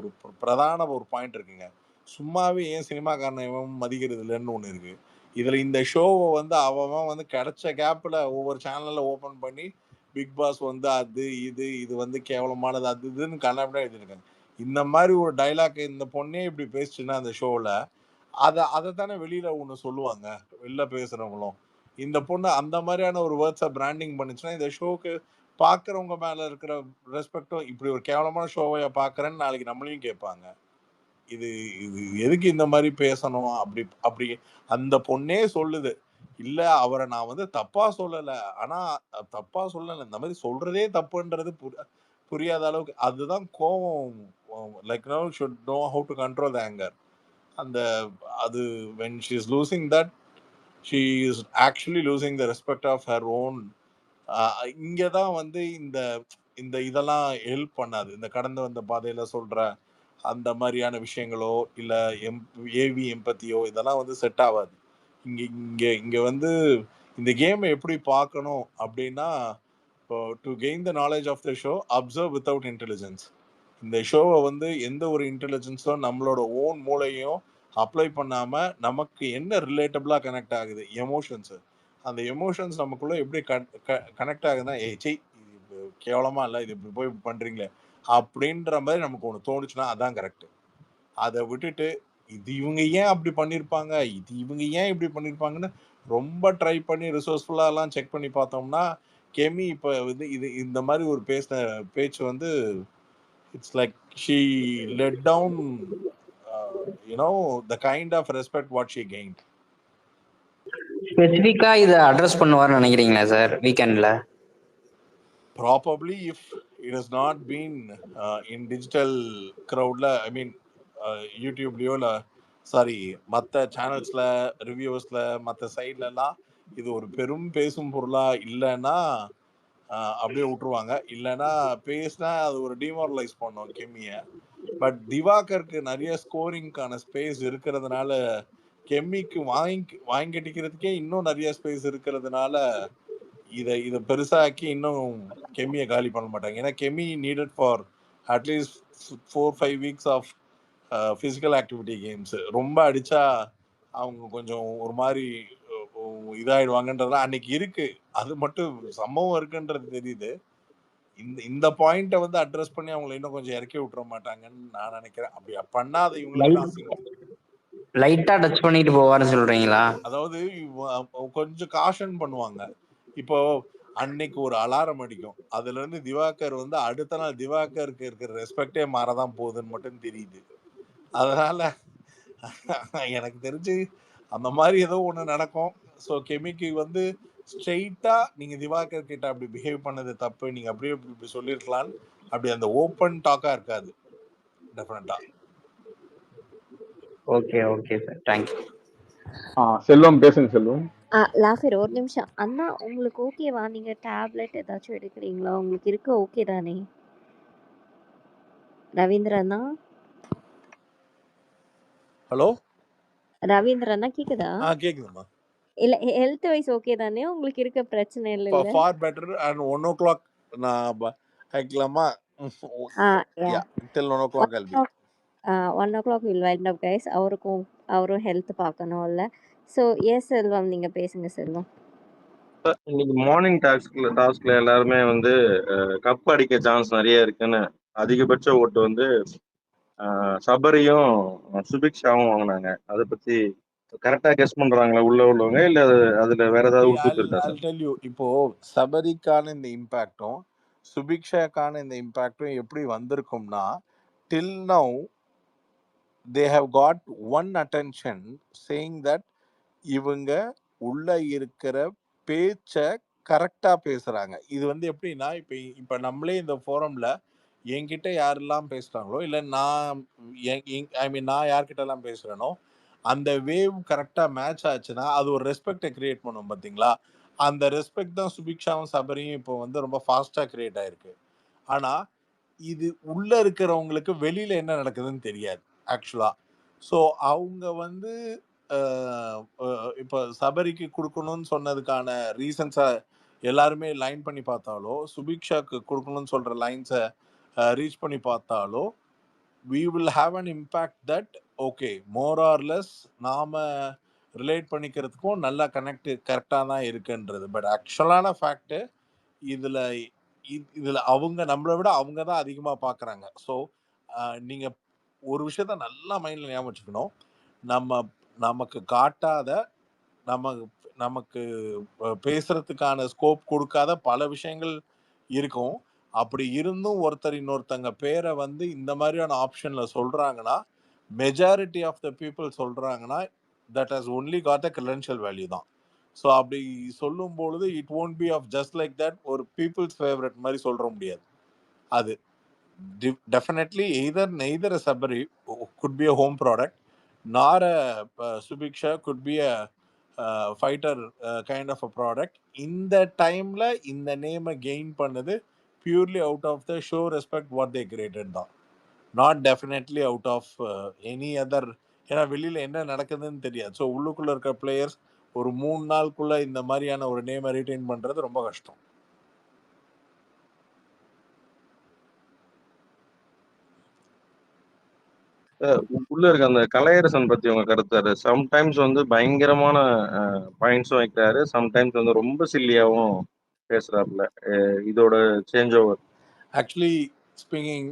ஒரு பிரதான ஒரு பாயிண்ட் இருக்குங்க. சும்மாவே ஏன் சினிமாக்காரனை இவன் மதிக்கிறது இல்லைன்னு ஒண்ணு இருக்கு. இதுல இந்த ஷோவை வந்து அவன் வந்து கிடைச்ச கேப்ல ஒவ்வொரு சேனல்ல ஓபன் பண்ணி பிக் பாஸ் வந்து அது இது வந்து கேவலமானது அது இதுன்னு கண்ணாபின்னா எழுதியிருக்காங்க. இந்த மாதிரி ஒரு டைலாக் இந்த பொண்ணே இப்படி பேசுச்சுன்னா அந்த ஷோல அதை தானே வெளியில ஒண்ணு சொல்லுவாங்க, வெளில பேசுறவங்களும். இந்த பொண்ணு அந்த மாதிரியான ஒரு வேர்ட்ஸை பிராண்டிங் பண்ணுச்சுன்னா இந்த ஷோக்கு பாக்குறவங்க மேல இருக்கிற ரெஸ்பெக்டும், இப்படி ஒரு கேவலமான ஷோவையா பாக்குறேன்னு நாளைக்கு நம்மளையும் கேட்பாங்க. இது இது எதுக்கு இந்த மாதிரி பேசணும் அப்படி அப்படி அந்த பொண்ணே சொல்லுது. இல்ல அவரை நான் வந்து தப்பா சொல்லல, ஆனா தப்பா சொல்லல, இந்த மாதிரி சொல்றதே தப்புன்றது புரியாத அளவுக்கு அதுதான் கோவம். Like no should know how to control the anger. அந்த அது when she is losing that, she is actually losing the respect of her own. இங்க தான் வந்து இந்த இந்த இதெல்லாம் ஹெல்ப் பண்ணாது. இந்த கடந்து வந்த பாதையில சொல்ற அந்த மாதிரியான விஷயங்களோ இல்ல ஏவி எம்பத்தியோ இதெல்லாம் வந்து செட் ஆகாது. இங்க இங்க இங்க வந்து இந்த கேமை எப்படி பார்க்கணும் அப்படின்னா, இப்போ to gain the knowledge of the show observe without intelligence. இந்த ஷோவை வந்து எந்த ஒரு இன்டெலிஜென்ஸோ நம்மளோட ஓன் மூளையும் அப்ளை பண்ணாம நமக்கு என்ன ரிலேட்டபிளா கனெக்ட் ஆகுது எமோஷன்ஸ், அந்த எமோஷன்ஸ் நமக்குள்ள எப்படி கனெக்ட் ஆகுதுன்னா சி இது கேவலமா இல்லை, இது இப்படி போய் பண்றீங்களே அப்படின்ற மாதிரி நமக்கு ஒன்று தோணுச்சுன்னா அதான் கரெக்ட். அதை விட்டுட்டு இது இவங்க ஏன் அப்படி பண்ணியிருப்பாங்க, இது இவங்க ஏன் இப்படி பண்ணியிருப்பாங்கன்னு ரொம்ப ட்ரை பண்ணி ரிசோர்ஸ்ஃபுல்லாக எல்லாம் செக் பண்ணி பார்த்தோம்னா கெமி இப்போ வந்து இது இந்த மாதிரி ஒரு பேசின பேச்சு வந்து it's like she let down the kind of respect what she gained. ஸ்பெசிஃபிக்கா இதை அட்ரஸ் பண்ணுவார்னு நினைக்கிறீங்களா சார் வீக்கெண்ட்ல? Probably if it has not been in digital crowdல, I mean யூடியூப்லயோ இல்லை சாரி மற்ற சேனல்ஸ்ல ரிவ்யூஸ்ல மற்ற சைட்லலாம் இது ஒரு பெரும் பேசும் பொருளா இல்லைன்னா அப்படியே விட்டுருவாங்க. இல்லைன்னா பேசினா அது ஒரு டிமாரலைஸ் பண்ணும் கெமியை. பட் திவாகருக்கு நிறைய ஸ்கோரிங்கான ஸ்பேஸ் இருக்கிறதுனால கெம்மிக்கு வாங்கி இன்னும் நிறைய ஸ்பேஸ் இருக்கிறதுனால இதை பெருசாக்கி இன்னும் கெம்மியை காலி பண்ண மாட்டாங்க. ஏன்னா கெம்மி நீடட் ஃபார் அட்லீஸ்ட் 4-5 weeks of physical activity games. ரொம்ப அடிச்சா அவங்க கொஞ்சம் ஒரு மாதிரி இதாயிடுவாங்கன்றதுலாம் அன்னைக்கு இருக்கு. அது மட்டும் சம்பவம் இருக்குன்றது தெரியுது. இந்த பாயிண்ட வந்து அட்ரஸ் பண்ணி அவங்களை இன்னும் கொஞ்சம் இறக்கி விட்டுற மாட்டாங்கன்னு நான் நினைக்கிறேன். அப்படி பண்ணா அது இவங்களுக்கு லைட்டா டச் பண்ணிட்டு போவாருன்னு சொல்றீங்களா? அதாவது கொஞ்சம் காஷன் பண்ணுவாங்க. இப்போ அன்னைக்கு ஒரு அலாரம் அடிக்கும், அதுல இருந்து திவாகர் வந்து அடுத்த நாள் திவாகருக்கு இருக்கிற ரெஸ்பெக்டே மாறதான் போகுதுன்னு மட்டும் தெரியுது. அதனால எனக்கு தெரிஞ்சு அந்த மாதிரி ஏதோ ஒண்ணு நடக்கும். ஸோ கெமிக்கு வந்து ஸ்ட்ரெயிட்டா நீங்க திவாகர் கிட்ட அப்படி பிஹேவ் பண்ணது தப்பு, நீங்க அப்படியே இப்படி சொல்லிருக்கலாம், அப்படி அந்த ஓப்பன் டாக்கா இருக்காது டெஃபினட்டா. Okay okay sir, thank you. Selvam பேசுங்க செல்வம். லாஃபர் ஒரு நிமிஷம். அண்ணா உங்களுக்கு ஓகேவா? நீங்க டேப்லெட் ஏதாச்சும் எடுக்கிறீங்களா? உங்களுக்கு இருக்க ஓகே தானே ரவீந்திரண்ணா? ஹலோ ரவீந்திரண்ணா கேக்குதா? கேக்குதுமா. இல்ல ஹெல்த் வைஸ் ஓகே தானே? உங்களுக்கு இருக்க பிரச்சனை இல்ல? ஃபார் பெட்டர் அண்ட் 1 o'clock நான் ஹைக்கலாமா? யா till 1 o'clock I'll be. 1 o'clock will wind up guys. அவரும் ஹெல்த் பார்க்கணும்ல. ஸோ எஸ் செல்வம், நீங்க பேசுங்க செல்வம். இன்னைக்கு மார்னிங் டாஸ்க்ல எல்லாருமே வந்து கப் அடிக்க சான்ஸ் நிறைய இருக்குன்னு அதிகபட்ச ஓட்டு வந்து சபரியும் சுபிக்ஷாவும் வாங்கினாங்க. அதை பத்தி கரெக்டா கெஸ் பண்றாங்களா உள்ள உள்ளவங்க, இல்ல அதுல வேற ஏதாவது உட்குத்து இருக்கா சார்? இப்போ சபரிக்கான இந்த இம்பாக்டும் சுபிக்ஷாக்கான இந்த இம்பாக்டும் எப்படி வந்திருக்கும்னா, till now they have got one attention saying that இவங்க உள்ள இருக்கிற பேச்ச கரெக்டா பேசுறாங்க. இது வந்து எப்படின்னா, இப்ப நம்மளே இந்த ஃபோரம்ல என்கிட்ட யாரெல்லாம் பேசுறாங்களோ, இல்ல நான் ஐ மீன் நான் யார்கிட்ட எல்லாம் பேசுறேனோ அந்த வேவ் கரெக்டா மேட்ச் ஆச்சுன்னா அது ஒரு ரெஸ்பெக்டை கிரியேட் பண்ணும் பாத்தீங்களா? அந்த ரெஸ்பெக்ட் தான் சுபிக்ஷாவும் சபரியும் இப்போ வந்து ரொம்ப ஃபாஸ்டா கிரியேட் ஆயிருக்கு. ஆனா இது உள்ள இருக்கிறவங்களுக்கு வெளியில என்ன நடக்குதுன்னு தெரியாது ஆக்சுவலா. ஸோ அவங்க வந்து இப்போ சபரிக்கு கொடுக்கணும்னு சொன்னதுக்கான ரீசன்ஸை எல்லாருமே லைன் பண்ணி பார்த்தாலோ, சுபிக்ஷாக்கு கொடுக்கணும்னு சொல்ற லைன்ஸை ரீச் பண்ணி பார்த்தாலோ, we will have an impact that okay more or less நாம ரிலேட் பண்ணிக்கிறதுக்கும் நல்லா கரெக்டாக தான் இருக்குன்றது. பட் ஆக்சுவலான ஃபேக்ட் இதுல இதுல அவங்க நம்மளை விட அவங்க தான் அதிகமா பாக்குறாங்க. ஸோ நீங்க ஒரு விஷயத்த நல்லா மைண்ட்ல ஞாபகம் வச்சுக்கணும். நமக்கு காட்டாத நமக்கு பேசுறதுக்கான ஸ்கோப் கொடுக்காத பல விஷயங்கள் இருக்கும். அப்படி இருந்தும் ஒருத்தர் இன்னொருத்தங்க பேரை வந்து இந்த மாதிரியான ஆப்ஷன்ல சொல்றாங்கன்னா, மெஜாரிட்டி ஆஃப் த பீப்புள் சொல்றாங்கன்னா that has only got a credential value தான். ஸோ அப்படி சொல்லும் பொழுது it won't be of just like that ஒரு பீப்புள்ஸ் ஃபேவரட் மாதிரி சொல்ற முடியாது. அது definitely neither a Sabari could be a home product nor a Subiksha could be a fighter kind of a product. In the time la in the name gain பண்ணது purely out of the show respect what they created தான், not definitely out of any other. ஏன்னா வெளியில என்ன நடக்குதுன்னு தெரியாது. So உள்ளுக்குள்ள இருக்க players ஒரு 3 நாளுக்குள்ள இந்த மாதிரியான ஒரு நேமை ரீட்டைன் பண்றது ரொம்ப கஷ்டம். உள்ள இருக்க அந்த கலையரசன் பத்தி உங்க கருத்து? சம்டைம்ஸ் வந்து பயங்கரமான பாயிண்ட்ஸும் வைக்கிறாரு, சம்டைம்ஸ் வந்து ரொம்ப சில்லியாவும் பேசுறாப்புல. இதோட change over actually speaking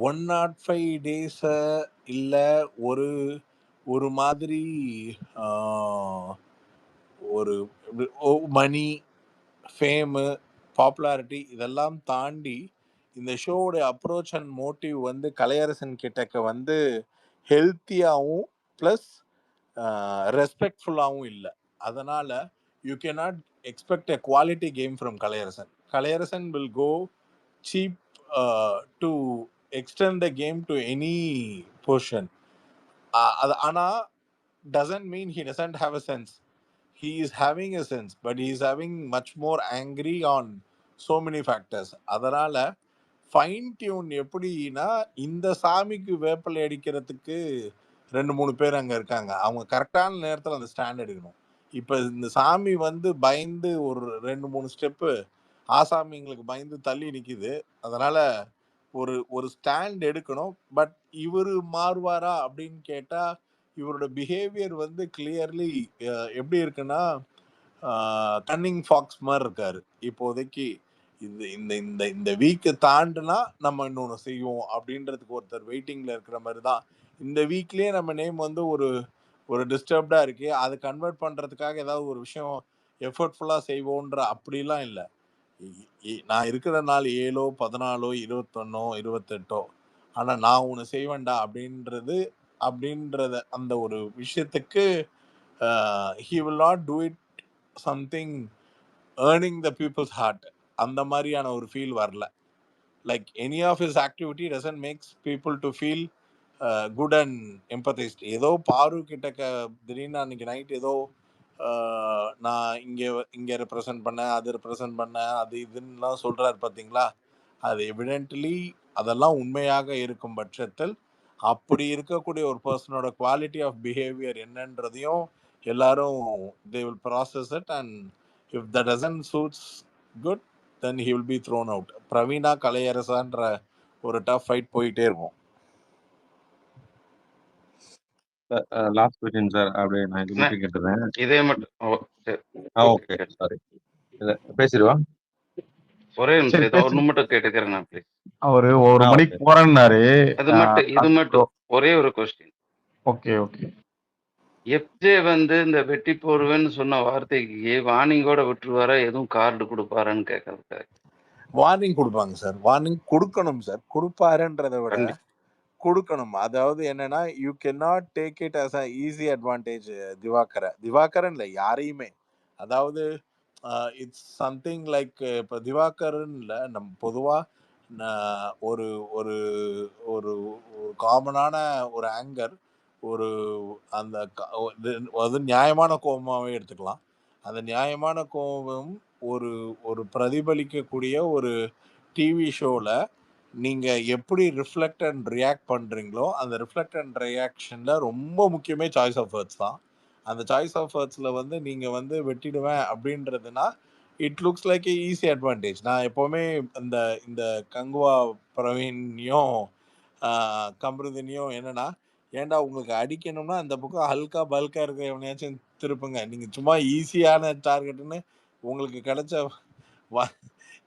105 days இல்லை ஒரு மாதிரி ஒரு மணி ஃபேமு பாப்புலாரிட்டி இதெல்லாம் தாண்டி இந்த ஷோவோட அப்ரோச் அண்ட் மோட்டிவ் வந்து கலையரசன் கிட்டக்க வந்து ஹெல்த்தியாகவும் ப்ளஸ் ரெஸ்பெக்ட்ஃபுல்லாகவும் இல்லை. அதனால you cannot expect a quality game from Kalaiyarasan. Kalaiyarasan will go cheap to extend the game to any portion. ஆனால் doesn't mean he doesn't have a sense. He is having a sense, but he is having much more angry on so many factors. அதனால fine tune எப்படின்னா, இந்த சாமிக்கு வேப்பலை அடிக்கிறதுக்கு 2-3 பேர் அங்க இருக்காங்க. அவங்க கரெக்டான நேரத்தில் அந்த ஸ்டாண்ட் எடுக்கணும். இப்போ இந்த சாமி வந்து பயந்து ஒரு 2-3 ஸ்டெப்பு ஆசாமிங்களுக்கு பயந்து தள்ளி நிக்குது. அதனால ஒரு ஸ்டாண்ட் எடுக்கணும். பட் இவரு மாறுவாரா அப்படின்னு கேட்டா இவரோட பிஹேவியர் வந்து கிளியர்லி எப்படி இருக்குன்னா கன்னிங் ஃபாக்ஸ் மாதிரி இருக்காரு. இப்போதைக்கு இந்த வீக்கு தாண்டுனா நம்ம இன்னொன்று செய்வோம் அப்படின்றதுக்கு ஒருத்தர் வெயிட்டிங்ல இருக்கிற மாதிரி தான். இந்த வீக்லயே நம்ம நேம் வந்து ஒரு டிஸ்டர்ப்டா இருக்கு, அதை கன்வெர்ட் பண்றதுக்காக ஏதாவது ஒரு விஷயம் எஃபர்ட்ஃபுல்லா செய்வோன்ற அப்படிலாம் இல்லை. நான் இருக்கிற நாள் 7, 14, 21, 28, ஆனா நான் ஒன்று செய்வேன்டா அப்படின்றத அந்த ஒரு விஷயத்துக்கு he will not do it something earning the people's heart. அந்த மாதிரியான ஒரு ஃபீல் வரல. Like any of his activity doesn't makes people to feel good and empathized. ஏதோ பாரு கிட்ட திடீர்னு அன்னைக்கு நைட் ஏதோ நான் இங்கே ரெப்ரசன்ட் பண்ணேன், அது ரெப்ரசன்ட் பண்ணேன், அது இதுன்னுலாம் சொல்றாரு பார்த்தீங்களா? அது எவிடென்ட்லி அதெல்லாம் உண்மையாக இருக்கும் பட்சத்தில் அப்படி இருக்கக்கூடிய ஒரு பர்சனோட குவாலிட்டி ஆஃப் பிஹேவியர் என்னன்றதையும் எல்லாரும் they will process it, and if that doesn't suits good then he will be thrown out. Praveena கலையரசான்ற ஒரு டஃப் ஃபைட் போயிட்டே இருக்கும். லாஸ்ட் கொஸ்டின் சார், அப்படியே நான் இது மட்டும் கேட்டுறேன். இதே மட்டும் ஓகே சாரி, பேசிடுவா. ஒரே நிமிஷம் ஏதோ ஒன்று மட்டும் கேட்டுக்கிறேன் நான் ப்ளீஸ். அவரு ஒரு மணிக்கு போறேன்னாரு. இது மட்டும் ஒரே ஒரு கொஸ்டின். Okay okay. எஃப்ஜே வந்து இந்த வெட்டி போடுவேன்னு சொன்ன வார்த்தைக்கு வார்னிங்கோட விட்டுருவாரா, எதுவும் கார்டு கொடுப்பாரான்னு கேட்கறதுக்காக. வார்னிங் கொடுப்பாங்க சார், வார்னிங் கொடுக்கணும் சார். கொடுப்பாருன்றதை விட கொடுக்கணும். அதாவது என்னன்னா you can not take it as a easy advantage. Divakaran இல்லை யாரையுமே. அதாவது இட்ஸ் சம்திங் லைக் இப்போ திவாகரன் இல்லை, நம்ம பொதுவாக ஒரு ஒரு ஒரு காமனான ஒரு ஆங்கர், ஒரு அந்த அது நியாயமான கோபமாகவே எடுத்துக்கலாம். அந்த நியாயமான கோபம் ஒரு பிரதிபலிக்கக்கூடிய ஒரு டிவி ஷோவில் நீங்கள் எப்படி ரிஃப்ளெக்ட் அண்ட் ரியாக்ட் பண்ணுறீங்களோ அந்த ரிஃப்ளெக்ட் அண்ட் ரியாக்ஷனில் ரொம்ப முக்கியமே சாய்ஸ் ஆஃப் வேர்ட்ஸ் தான். அந்த சாய்ஸ் ஆஃப் வேர்ட்ஸில் வந்து நீங்கள் வந்து வெட்டிடுவேன் அப்படின்றதுனா it looks like a easy advantage. நான் எப்போவுமே இந்த கங்குவா பிரவீனையும் கம்ருதினியும் என்னன்னா, ஏன்டா உங்களுக்கு அடிக்கணும்னா அந்த பக்கம் ஹல்கா பல்கா இருக்க எவனையாச்சும் திருப்புங்க. நீங்க சும்மா ஈஸியான டார்கெட்டுன்னு உங்களுக்கு கிடைச்ச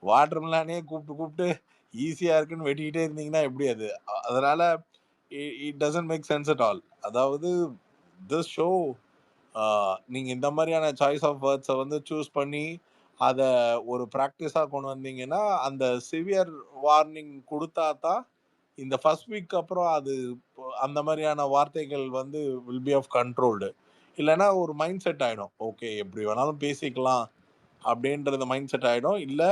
வாட்டர் மிலானே கூப்பிட்டு ஈஸியா இருக்குன்னு வெட்டிக்கிட்டே இருந்தீங்கன்னா எப்படி அது? அதனால it doesn't make sense at all. அதாவது திஸ் ஷோ நீங்க இந்த மாதிரியான சாய்ஸ் ஆஃப் வேர்ட்ஸை வந்து சூஸ் பண்ணி அதை ஒரு ப்ராக்டிஸாக கொண்டு வந்தீங்கன்னா அந்த சிவியர் வார்னிங் கொடுத்தா தான் இந்த ஃபர்ஸ்ட் வீக் அப்புறம் அது அந்த மாதிரியான வார்த்தைகள் வந்து வில் பி ஆஃப் கண்ட்ரோல்டு. இல்லைன்னா ஒரு மைண்ட் செட் ஆகிடும், ஓகே எப்படி வேணாலும் பேசிக்கலாம் அப்படின்றது மைண்ட் செட் ஆகிடும். இல்லை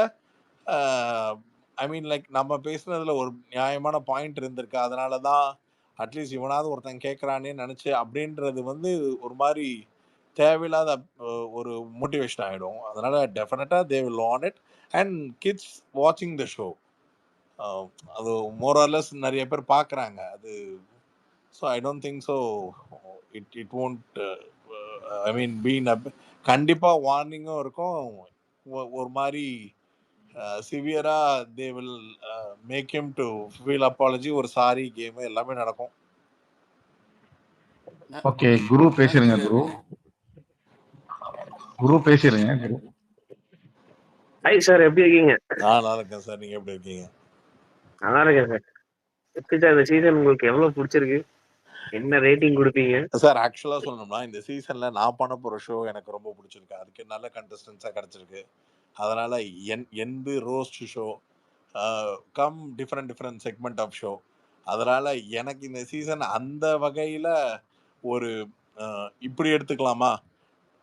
ஐ மீன் லைக் நம்ம பேசுனதுல ஒரு நியாயமான பாயிண்ட் இருந்திருக்கு, அதனால தான் அட்லீஸ்ட் இவனாவது ஒருத்தன் கேட்குறானே நினச்சி அப்படின்றது வந்து ஒரு மாதிரி தேவையில்லாத ஒரு மோட்டிவேஷன் ஆகிடும். அதனால டெஃபினட்டாக they will on it and kids வாட்சிங் த ஷோ அது மோர் ஆர் லெஸ் நிறைய பேர் பார்க்குறாங்க அது. So I don't think so it won't I mean been கண்டிப்பாக வார்னிங்கும் இருக்கும். ஒரு மாதிரி சிவியரா they will make him to feel apology, ஒரு சாரி கேம் எல்லாமே நடக்கும். ஓகே குரு பேசிருங்க. குரு பேசிருங்க. குரு ஹாய் சார், எப்படி இருக்கீங்க? நல்லா இருக்கேன் சார், நீங்க எப்படி இருக்கீங்க? நல்லா இருக்கேன் சார். எப்படி சார் இந்த சீசன் உங்களுக்கு எவ்வளவு பிடிச்சிருக்கு? என்ன ரேட்டிங் கொடுப்பீங்க? சார் ஆக்சுவலாக சொல்லணும்னா இந்த சீசனில் நான் பண்ண போகிற ஷோ எனக்கு ரொம்ப பிடிச்சிருக்கு. அதுக்கு நல்ல கண்டஸ்டன்ஸாக கிடச்சிருக்கு. அதனால் எந்த roast show come different segment of show. அதனால் எனக்கு இந்த சீசன் அந்த வகையில் ஒரு இப்படி எடுத்துக்கலாமா,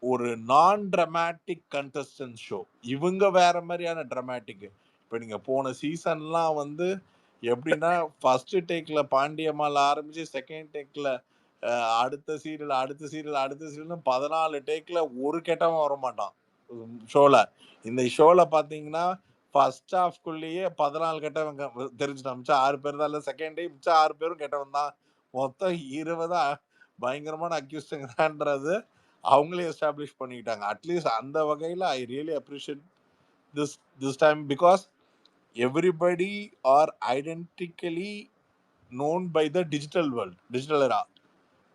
ஒரு நான் ட்ராமாட்டிக் கண்டஸ்டன்ஸ் ஷோ. இவங்க வேற மாதிரியான ட்ராமாட்டிக். இப்போ நீங்கள் போன சீசன்லாம் வந்து எப்படின்னா ஃபர்ஸ்ட் டேக்ல பாண்டியம்மாள் ஆரம்பிச்சு செகண்ட் டேக்ல அடுத்த சீரியல்னு 14 டேக்ல ஒரு கெட்டவன் வர மாட்டான் ஷோல. இந்த ஷோல பாத்தீங்கன்னா ஃபர்ஸ்ட் ஹாஃப்குள்ளேயே 14 கெட்டவன் தெரிஞ்சுட்டான். மிச்சம் 6 பேர் தான். இல்லை செகண்ட் டே மிச்சம் 6 பேரும் கெட்டவன் தான். மொத்தம் 20 பயங்கரமான அக்யூஸ்டுங்கிறான்றது அவங்களே எஸ்டாப்ளிஷ் பண்ணிக்கிட்டாங்க. அட்லீஸ்ட் அந்த வகையில் I really appreciate this time because everybody are identically known by the digital world, digital era.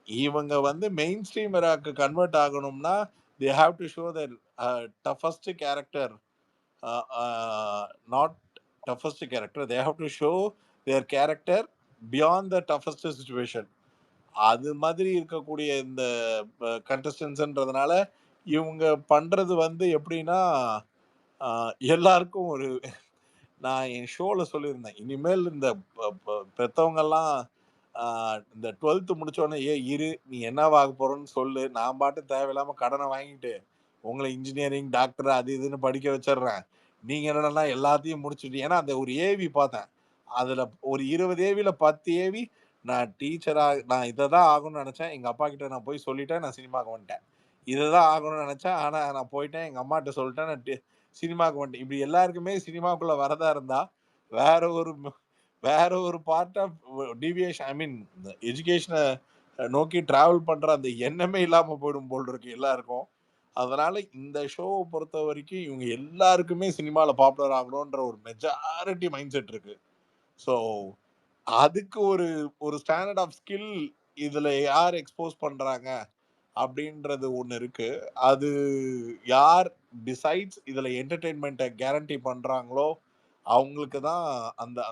இவங்க வந்து மெயின் ஸ்ட்ரீம் எராக்கு கன்வெர்ட் ஆகணும்னா they have to show their toughest character, not toughest character, they have to show their character beyond the toughest situation. அது மாதிரி இருக்கக்கூடிய இந்த கண்டஸ்டன்ஸ்ன்றதுனால இவங்க பண்றது வந்து எப்படின்னா எல்லாருக்கும் ஒரு நான் என் ஷோவில் சொல்லியிருந்தேன், இனிமேல் இந்த பெற்றவங்கெல்லாம் இந்த 12th முடிச்சோடனே இரு நீ என்னவாக போகிறோன்னு சொல்லு, நான் பாட்டு தேவையில்லாமல் கடனை வாங்கிட்டு உங்களை இன்ஜினியரிங் டாக்டர் அது இதுன்னு படிக்க வச்சிடுறேன். நீங்கள் என்னன்னா எல்லாத்தையும் முடிச்சுட்டு, ஏன்னா அந்த ஒரு ஏவி பார்த்தேன், அதில் ஒரு 20 ஏவியில் 10 ஏவி நான் டீச்சராக நான் இதை தான் ஆகணும்னு நினச்சேன், எங்கள் அப்பா கிட்ட நான் போய் சொல்லிட்டேன், நான் சினிமாவுக்கு வந்துட்டேன். இதை தான் ஆகணும்னு நினச்சேன், ஆனால் நான் போயிட்டேன், எங்கள் அம்மாட்ட சொல்லிட்டேன், நான் சினிமாவுக்கு வந்துட்டேன். இப்படி எல்லாருக்குமே சினிமாவுக்குள்ளே வரதா இருந்தால் வேற ஒரு பார்ட் ஆஃப் டீவியேஷன், ஐ மீன் எஜுகேஷனை நோக்கி டிராவல் பண்ணுற அந்த எண்ணமே இல்லாமல் போயிடும் போல் இருக்கு எல்லாருக்கும். அதனால இந்த ஷோவை பொறுத்த வரைக்கும் இவங்க எல்லாருக்குமே சினிமாவில் பாப்புலர் ஆகணுன்ற ஒரு மெஜாரிட்டி மைண்ட் செட் இருக்கு. ஸோ அதுக்கு ஒரு ஸ்டாண்டர்ட் ஆஃப் ஸ்கில் இதில் யார் எக்ஸ்போஸ் பண்ணுறாங்க அப்படின்றது ஒன்று இருக்கு. அது யார் டிசைட்ஸ் இதில் என்டர்டெயின்மெண்ட்டை கேரண்டி பண்ணுறாங்களோ அவங்களுக்கு தான்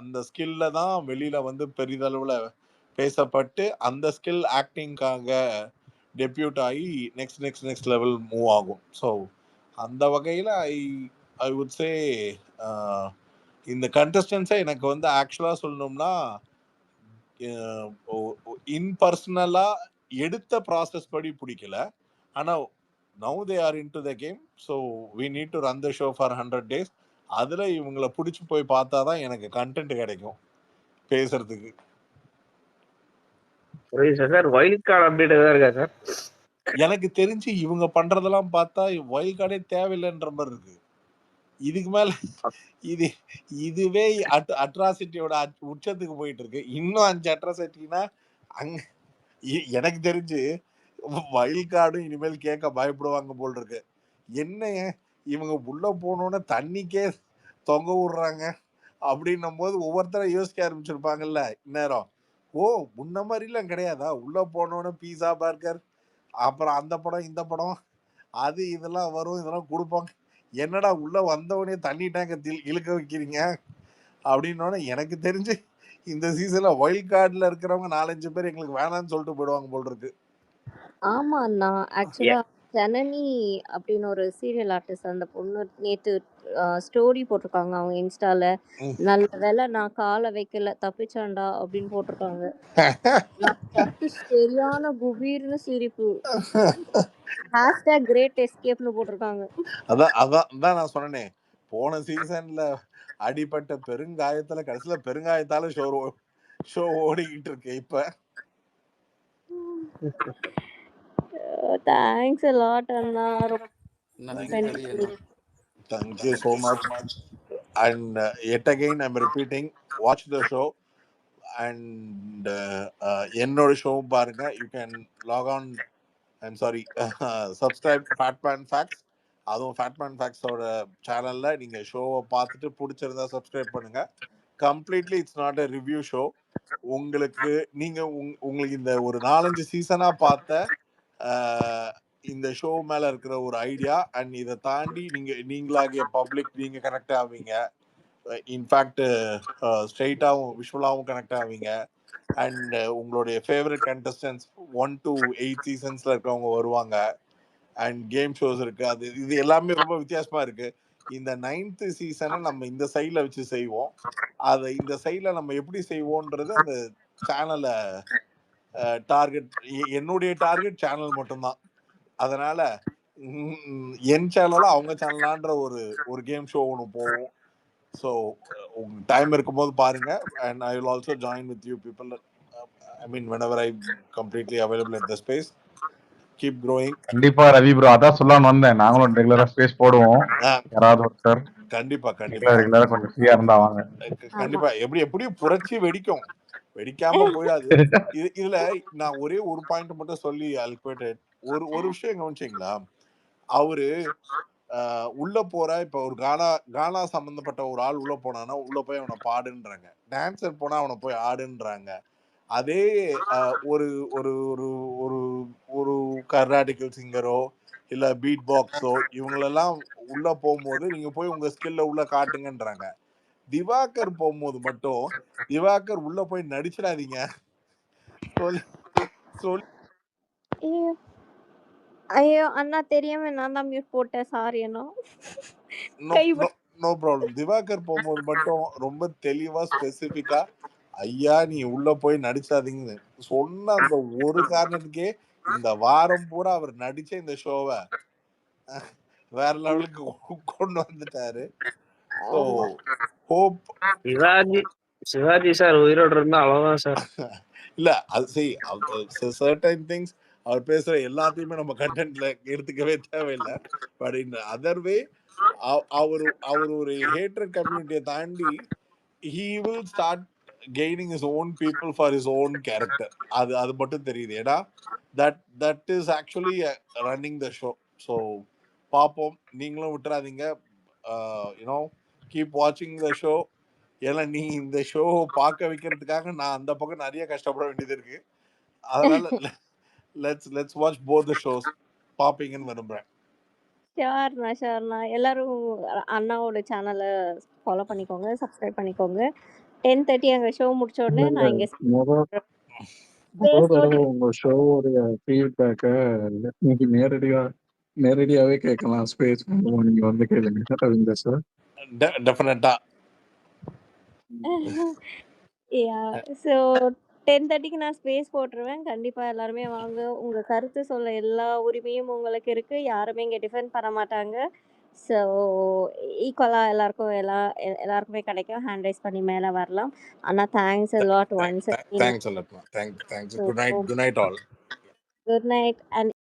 அந்த ஸ்கில்ல தான் வெளியில வந்து பெரிதளவில் பேசப்பட்டு அந்த ஸ்கில் ஆக்டிங்காக டெபியூட் ஆகி நெக்ஸ்ட் லெவல் மூவ் ஆகும். ஸோ அந்த வகையில் ஐ வுட் சே இந்த கண்டஸ்டன்ஸை எனக்கு வந்து ஆக்சுவலாக சொல்லணும்னா இன்பர்சனலாக எடுத்த ப்ராசஸ் படி பிடிக்கல. ஆனால் now they are in to the game, so we need to run the show for 100 days. அதில் இவங்களை பிடிச்சி போய் பார்த்தா தான் எனக்கு கண்டென்ட் கிடைக்கும் பேசுறதுக்கு. சார் வைல்ட் கார்டு அப்டேட் ஏதாவது இருக்கா சார்? எனக்கு தெரிஞ்சு இவங்க பண்றதெல்லாம் பார்த்தா வைல்ட் கார்டே தேவையில்லைன்ற மாதிரி இருக்கு. இதுக்கு மேல இதுவே அட்ராசிட்டியோட உச்சத்துக்கு போயிட்டு இருக்கு. இன்னும் 5 அட்ராசிட்டினா அங்க எனக்கு தெரிஞ்சு வைல்ட் கார்டும் இனிமேல் கேட்க பயப்படுவாங்க போல் இருக்கு. என்ன இவங்க உள்ள போனோன்னு தண்ணிக்கே தொங்க விடுறாங்க அப்படின்னும் போது ஒவ்வொருத்தரும் யோசிக்க ஆரம்பிச்சிருப்பாங்கல்ல இந்நேரம். ஓ! முன்ன மாரிலாம் கிடையாதா? உள்ள போனோனே பீஸா, பர்கர், அப்புறம் அந்த படம், இந்த படம், அது இதெல்லாம் வரும். இதெல்லாம் குடுப்பாங்க. என்னடா உள்ள வந்தவனே தண்ணி டேங்க இழுக்க வைக்கிறீங்க? அப்படின்னோனே எனக்கு தெரிஞ்சு இந்த சீசன்ல வைல்ட் கார்டுல இருக்கிறவங்க 4, 5 பேர் எங்களுக்கு வேணாம்னு சொல்லிட்டு போயிடுவாங்க போல இருக்கு. ஆமா அண்ணா. ஆக்சுவலா ஜனனி அப்படின்னு ஒரு சீரியல் ஆர்டிஸ்ட் அந்த பொண்ணு நேத்து ஸ்டோரி போட்டிருக்காங்க அவங்க இன்ஸ்டால. ம். நல்ல வேளை நான் காலை வைக்கல தப்பிச்சான்டா அப்படின்னு போட்டிருக்காங்க. நான் பட்டு சரியான குபீர்னு சிரிப்பு. #கிரேட் எஸ்கேப்னு போட்டிருக்காங்க. அதான் நான் சொன்னேனே. போன சீசன்ல அடிபட்ட பெருங்காயத்துல கடைசியில பெருங்காயத்தால ஷோ ஓடிக்கிட்டு இருக்கு இப்ப. தேங்க்ஸ் a lot அண்ணா. நன்றி Thank கலி அண்ணா. Thank you so much. And yet again, I'm repeating, watch the show. And என்னோட ஷோ பாருங்க. You can log on, I'm sorry, subscribe Fatman Facts. அதுவும் Fatman Facts-ஓட சேனல்ல நீங்க ஷோவை பார்த்துட்டு பிடிச்சிருந்தா சப்ஸ்கிரைப் பண்ணுங்க. Completely it's not a review show. உங்களுக்கு நீங்க உங்களுக்கு இந்த ஒரு 4-5 சீசனா பார்த்த இந்த ஷோ மேல இருக்கிற ஒரு ஐடியா அண்ட் இதை தாண்டி நீங்களாகிய பப்ளிக் நீங்க கனெக்ட் ஆவீங்க. இன்ஃபேக்ட் ஸ்ட்ரெயிட்டாகவும் விஷுவலாகவும் கனெக்ட் ஆவீங்க. அண்ட் உங்களுடைய ஃபேவரட் கண்டஸ்டன்ஸ் 1 to 8 சீசன்ஸ்ல இருக்கவங்க வருவாங்க. அண்ட் கேம் ஷோஸ் இருக்கு. இது எல்லாமே ரொம்ப வித்தியாசமா இருக்கு. இந்த 9th சீசனை நம்ம இந்த சைட்ல வச்சு செய்வோம். அதை இந்த சைட்ல நம்ம எப்படி செய்வோன்றது அந்த சேனலை டார்கெட், என்னுடைய டார்கெட் சேனல் மட்டும்தான். அதனால என் சேனலா அவங்க சேனலான்ற ஒரு கேம் ஷோ ஒன்று போவோம். ஸோ டைம் இருக்கும்போது பாருங்க. And I will also join with you people. I mean whenever I completely available at the space. Keep growing. கண்டிப்பா ரவி ப்ரோ, அதான் சொல்லலாம்னு வந்தேன். நாங்களும் ரெகுலரா ஸ்பேஸ் போடுவோம். யாராவது ஒருத்தர் கண்டிப்பா ரெகுலரா கொஞ்சம் ஃப்ரீயா இருந்தா வாங்க. கண்டிப்பா. எப்படியும் புரட்சி வெடிக்காம போயிடாது. இதுல நான் ஒரே ஒரு பாயிண்ட் மட்டும் சொல்லி அல்குவேட்டட். ஒரு விஷயம் கவனிச்சிங்களா? அவரு உள்ள போற இப்ப ஒரு கானா சம்பந்தப்பட்ட ஒரு ஆள் உள்ள போனானா உள்ள போய் அவனை பாடுன்றாங்க. டான்சர் போனா அவனை போய் ஆடுன்றாங்க. அதே ஒரு ஒரு ஒரு ஒரு ஒரு கர்நாடிக்கல் சிங்கரோ இல்ல பீட் பாக்ஸோ இவங்களெல்லாம் உள்ள போகும்போது நீங்க போய் உங்க ஸ்கில்ல உள்ள காட்டுங்கன்றாங்க. திவாகர் போகும்போது மட்டும் திவாகர் உள்ள போய் நடிச்சிடாதீங்க சொல்லி ஐயோ அண்ணா தெரியாம நான் தான் மியூட் போட்டேன். சாரி அண்ணா. No problem. திவாகர் போகும்போது மட்டும் ரொம்ப தெளிவா ஸ்பெசிபிக்கா ஐயா நீ உள்ள போய் நடிச்சாதீங்கன்னு சொன்ன அந்த ஒரு காரணத்துக்கே இந்த வாரம் பூரா அவர் நடிச்ச இந்த ஷோவை வேற லெவலுக்கு கொண்டு வந்துட்டாரு. ஸோ ஹோப் சிவாஜி சார் உயிரோடு இருந்தா அவ்வளவுதான் சார். இல்ல அது சர்டன் திங்ஸ் அவர் பேசுற எல்லாத்தையுமே நம்ம கண்டென்ட்ல எடுத்துக்கவே தேவையில்லை. பட் இன் அதர் வே அவர் ஒரு ஹேட்டர் கம்யூனிட்டியை தாண்டி he will start gaining his own people for his own character. அது மட்டும் தெரியுது. ஏன்னா that is actually running the show. So பாப்போம். நீங்களும் விட்டுறாதீங்க. keep watching the show. ஏன்னா நீ இந்த ஷோ பார்க்க வைக்கிறதுக்காக நான் அந்த பக்கம் நிறைய கஷ்டப்பட வேண்டியது இருக்கு. அதனால let's watch both the shows. பாப்பீங்கன்னு விரும்புறேன். ஷியோர்ண்ணா. எல்லாரும் அண்ணாவோட சேனலை ஃபாலோ பண்ணிக்கோங்க, சப்ஸ்கிரைப் பண்ணிக்கோங்க. 10:30 அங்கே ஷோ முடிச்ச உடனே நான் இங்கே உங்க ஷோவோடைய ஃபீட்பேக்கை நீங்க நேரடியாவே கேட்கலாம். ஸ்பேஸ் நீங்க வந்து கேளுங்க ரவீந்தர் சார். டெஃபினட்டா. ஸோ 10:30க்கு நான் ஸ்பேஸ் போட்டுருவேன். கண்டிப்பாக எல்லாருமே வாங்க. உங்கள் கருத்து சொல்ல எல்லா உரிமையும் உங்களுக்கு இருக்குது. யாருமே இங்கே டிஃபெண்ட் பண்ண மாட்டாங்க. ஸோ ஈக்குவலாக எல்லாருக்குமே கிடைக்கும். ஹேண்ட் ரைஸ் பண்ணி மேலே வரலாம். ஆனால் thanks a lot once again. Thanks a lot. Thanks. Good night all. Good night and